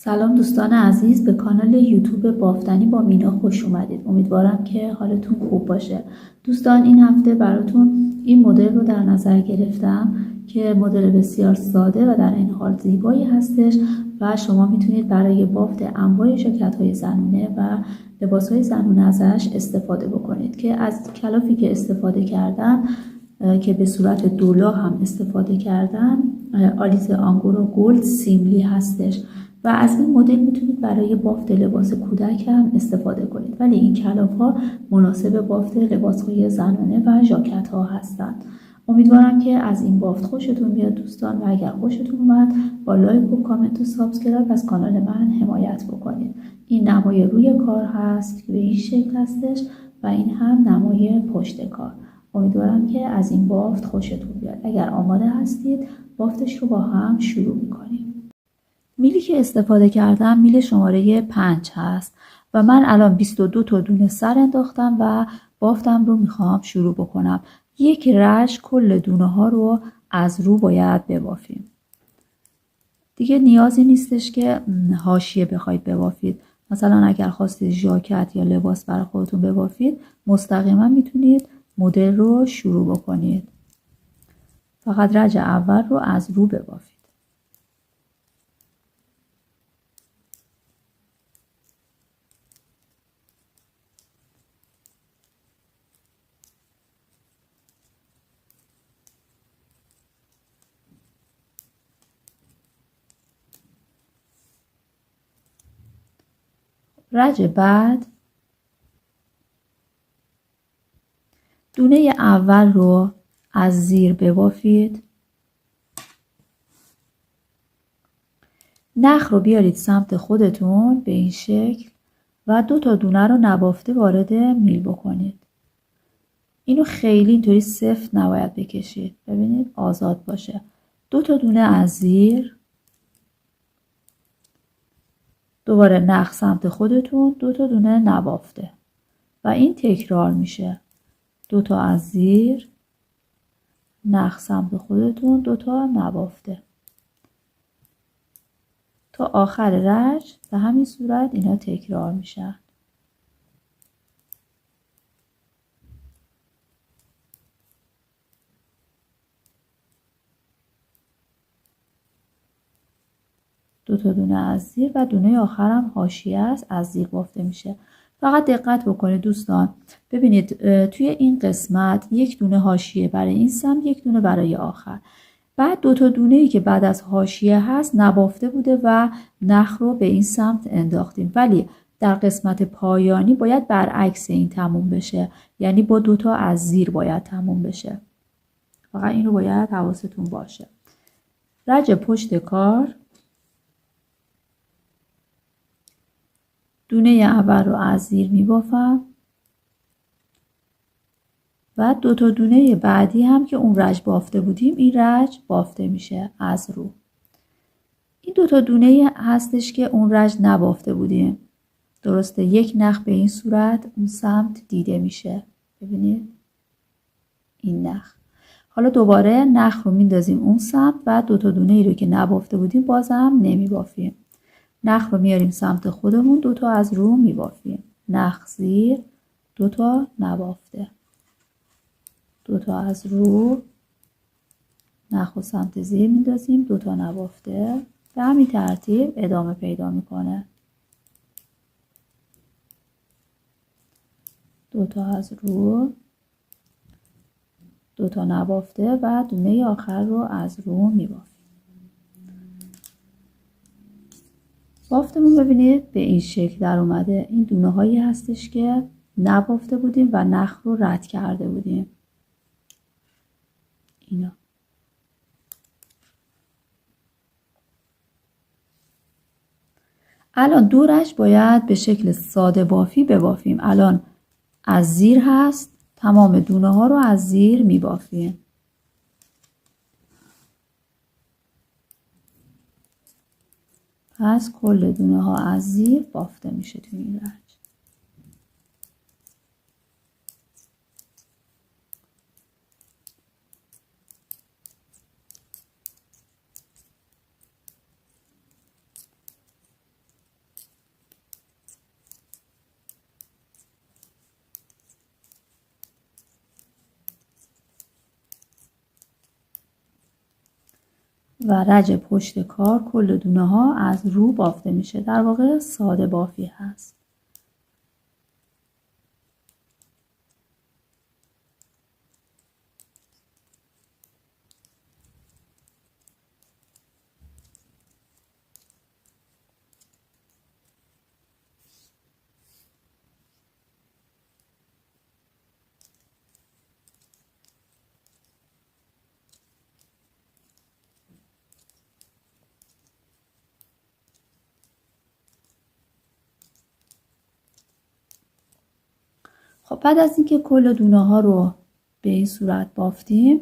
سلام دوستان عزیز، به کانال یوتیوب بافتنی با مینا خوش اومدید. امیدوارم که حالتون خوب باشه. دوستان این هفته براتون این مدل رو در نظر گرفتم که مدل بسیار ساده و در این حال زیبایی هستش و شما میتونید برای بافت انواع ژاکت‌های زنونه و لباس‌های زنونه ازش استفاده بکنید که از کلافی که استفاده کردم که به صورت دولا هم استفاده کردم آلیز آنگورو گلد سیملی هستش و از این مدل میتونید برای بافت لباس کودک هم استفاده کنید، ولی این کلاف ها مناسب بافت لباس‌های زنانه و ژاکت ها هستند. امیدوارم که از این بافت خوشتون بیاد دوستان و اگر خوشتون اومد با لایک و کامنت و سابسکرایب از کانال من حمایت بکنید. این نمای روی کار هست که به این شکل هستش و این هم نمای پشت کار. امیدوارم که از این بافت خوشتون بیاد. اگر آماده هستید بافتش رو با هم شروع میکنیم. میلی که استفاده کردم میل شماره 5 هست و من الان 22 تا دونه سر انداختم و بافتم رو میخوام شروع بکنم. یک رش کل دونه ها رو از رو باید ببافیم. دیگه نیازی نیستش که حاشیه بخواید ببافید. مثلا اگر خواستید ژاکت یا لباس برای خودتون ببافید مستقیما میتونید مدل رو شروع بکنید. فقط رج اول رو از رو ببافید. رج بعد دونه اول رو از زیر ببافید. نخ رو بیارید سمت خودتون به این شکل و 2 تا دونه رو نبافته وارد میل بکنید. اینو خیلی اینطوری سفت نباید بکشید. ببینید آزاد باشه. 2 تا دونه از زیر، دوباره نخ سمت خودتون، 2 تا دونه نبافته و این تکرار میشه. 2 تا از زیر، نخ سمت خودتون، 2 تا نبافته تا آخر رج. به همین صورت اینا تکرار میشن. دو تا دونه از زیر و دونه آخرم حاشیه است، از زیر بافته میشه. فقط دقت بکنید دوستان، ببینید توی این قسمت یک دونه حاشیه برای این سمت، یک دونه برای آخر. بعد 2 تا دونه‌ای که بعد از حاشیه هست نبافته بوده و نخ رو به این سمت انداختیم، ولی در قسمت پایانی باید برعکس این تموم بشه، یعنی با 2 تا از زیر باید تموم بشه. فقط این رو باید حواستون باشه. رج پشت کار دونه اول رو از زیر میبافم و 2 تا دونه بعدی هم که اون رج بافته بودیم این رج بافته میشه از رو. این 2 تا دونه هستش که اون رج نبافته بودیم. درسته یک نخ به این صورت اون سمت دیده میشه. ببینید این نخ. حالا دوباره نخ رو میندازیم اون سمت و 2 تا دونه ای رو که نبافته بودیم بازم نمیبافیم. نخ رو میاریم سمت خودمون، 2 تا از رو میبافیم. نخ زیر، 2 تا نبافته، 2 تا از رو، نخ رو سمت زیر میندازیم، 2 تا نبافته. به همین ترتیب ادامه پیدا میکنه. 2 تا از رو، 2 تا نبافته و دونه آخر رو از رو میبافیم. بافتمون ببینید به این شکل در اومده. این دونه هایی هستش که نبافته بودیم و نخ رو رد کرده بودیم. اینا الان دورش باید به شکل ساده بافی ببافیم. الان از زیر هست، تمام دونه ها رو از زیر میبافیم. پس کل دونه ها از زیر بافته میشه توی این رج. و رج پشت کار کل دونه ها از رو بافته میشه. در واقع ساده بافی هست. خب بعد از اینکه کل دونه ها رو به این صورت بافتیم،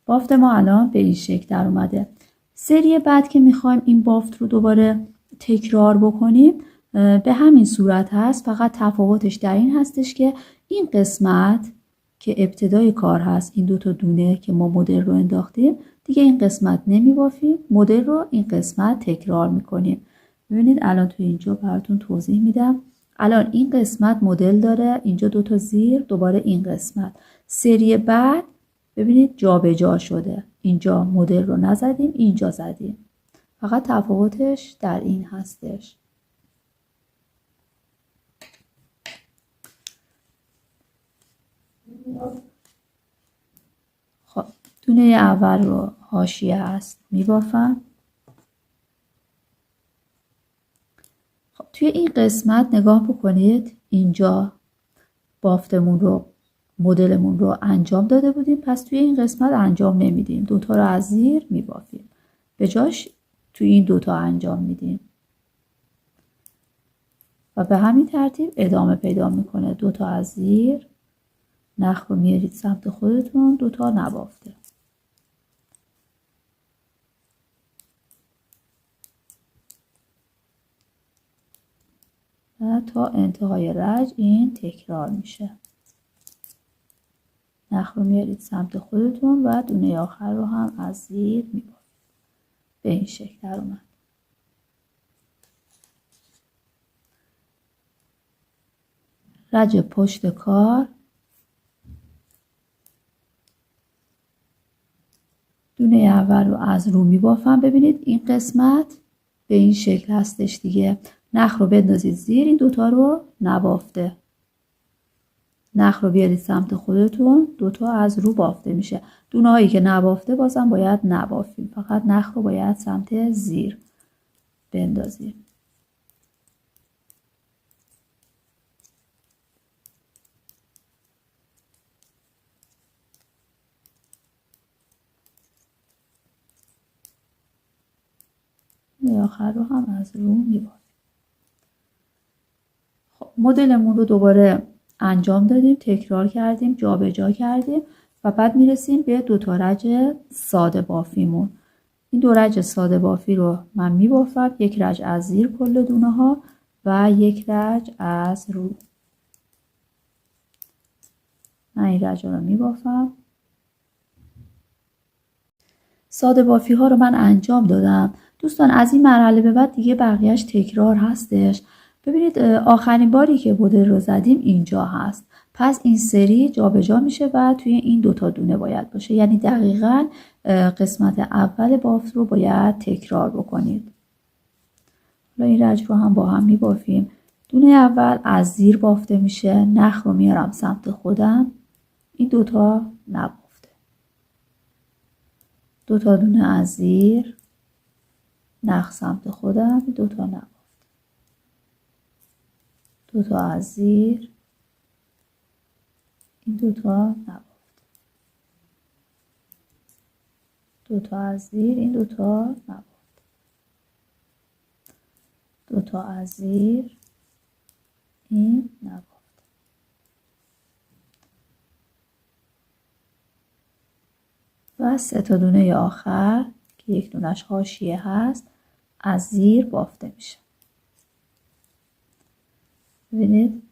بافت ما الان به این شکل در اومده. سری بعد که میخوایم این بافت رو دوباره تکرار بکنیم به همین صورت هست، فقط تفاوتش در این هستش که این قسمت که ابتدای کار هست، این دو تا دونه که ما مدل رو انداختیم، دیگه این قسمت نمی بافیم، مدل رو این قسمت تکرار میکنیم. ببینید الان تو اینجا براتون توضیح میدم. الان این قسمت مدل داره، اینجا دو تا زیر، دوباره این قسمت. سری بعد ببینید جابجا شده، اینجا مدل رو نزدیم، اینجا زدیم. فقط تفاوتش در این هستش. خب دونه اول رو حاشیه هست میبافم. خب توی این قسمت نگاه بکنید، اینجا بافتمون رو، مدلمون رو انجام داده بودیم، پس توی این قسمت انجام نمیدیم، دوتا رو از زیر میبافیم، به جاش توی این دوتا انجام میدیم و به همین ترتیب ادامه پیدا میکنه. دوتا از زیر، نخ رو میارید سمت خودتون، دوتا نبافته. و تا انتهای رج این تکرار میشه. نخ رو میارید سمت خودتون و دونه آخر رو هم از زیر میبافید. به این شکل در اومد. رج پشت کار، دونه اول رو از رو میبافم. ببینید این قسمت به این شکل هستش دیگه. نخ رو بندازید زیر، این دوتا رو نبافته. نخ رو بیارید سمت خودتون، دوتا از رو بافته میشه. دونه هایی که نبافته بازم باید نبافیم، فقط نخ رو باید سمت زیر بندازیم. آخر رو هم از رو میبافیم. خب مدلمون رو دوباره انجام دادیم، تکرار کردیم، جابجا کردیم و بعد میرسیم به دو تا رج ساده بافیمون. این دو رج ساده بافی رو من میبافم، یک رج از زیر کل دونه ها و یک رج از رو. من این رج رو میبافم. ساده بافی ها رو من انجام دادم. دوستان از این مرحله به بعد دیگه بقیهش تکرار هستش. ببینید آخرین باری که مدل رو زدیم اینجا هست، پس این سری جابجا میشه و توی این دوتا دونه باید باشه، یعنی دقیقاً قسمت اول بافت رو باید تکرار بکنید. حالا این رج رو هم با هم میبافیم. دونه اول از زیر بافته میشه، نخ رو میارم سمت خودم، این دوتا نبافته. دوتا دونه از زیر، نخ سمت خودم، دوتا نبافته. دوتا از زیر، این دوتا نبافته. دوتا از زیر، این دوتا نبافته. دوتا از زیر، این نبافته. و سه تا دونه آخر که یک دونش حاشیه هست از زیر بافته میشه. ببینید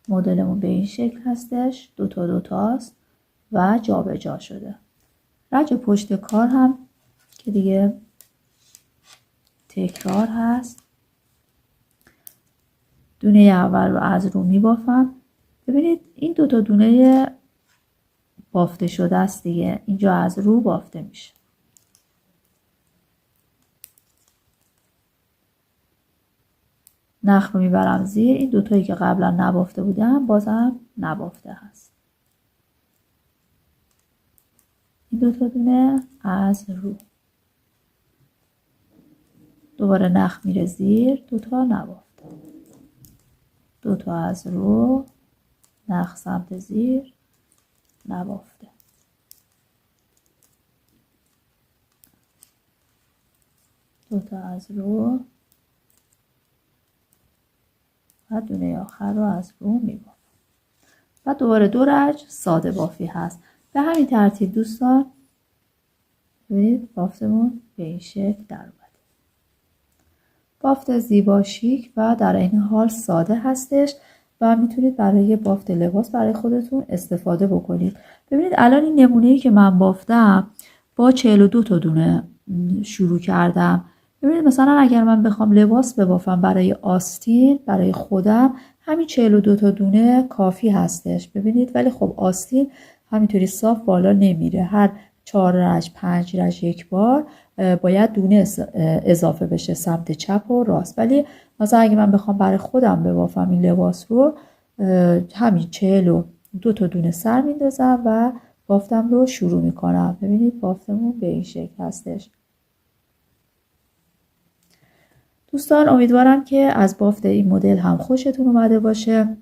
مدلمون به این شکل هستش، دوتا دوتاست و جابجا شده. رج پشت کار هم که دیگه تکرار هست، دونه اول رو از رو میبافم. ببینید این دوتا دونه بافته شده است دیگه، اینجا از رو بافته میشه. نخ رو میبرم زیر، این دوتایی که قبلا نبافته بودم بازم نبافته هست. این دوتا دونه از رو، دوباره نخ میره زیر، دوتا نبافته، دوتا از رو، نخ سمت زیر، نبافته، دوتا از رو و دونه آخر رو از رو میبافم. و دوباره دو رج ساده بافی هست. به همین ترتیب دوستان ببینید بافتمون به این شکل در اومده. بافت زیبا شیک و در این حال ساده هستش و میتونید برای بافت لباس برای خودتون استفاده بکنید. ببینید الان این نمونه‌ای که من بافتم با 42 تا دونه شروع کردم. ببینید مثلا اگر من بخوام لباس ببافم برای آستین، برای خودم، همین 42 تا دونه کافی هستش. ببینید ولی خب آستین همینطوری صاف بالا نمیره، هر 4 رج 5 رج یک بار باید دونه اضافه بشه سمت چپ و راست. ولی مثلا اگه من بخوام برای خودم ببافم این لباس رو، همین 42 تا دونه سر میندازم و بافتم رو شروع میکنم. ببینید بافتمون به این شکل هستش. دوستان امیدوارم که از بافت این مدل هم خوشتون اومده باشه.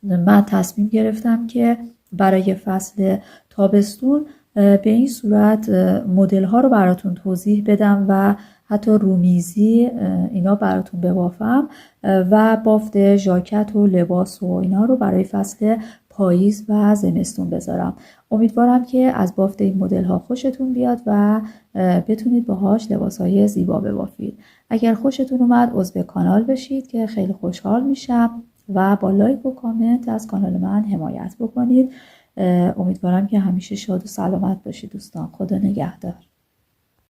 من تصمیم گرفتم که برای فصل تابستون به این صورت مدل ها رو براتون توضیح بدم و حتی رومیزی اینا براتون ببافم و بافت ژاکت و لباس و اینا رو برای فصل پاییز و زمستون بذارم. امیدوارم که از بافت این مدل ها خوشتون بیاد و بتونید باهاش لباس های زیبا ببافید. اگر خوشتون اومد عضو کانال بشید که خیلی خوشحال میشم و با لایک و کامنت از کانال من حمایت بکنید. امیدوارم که همیشه شاد و سلامت باشید دوستان. خدا نگهدار.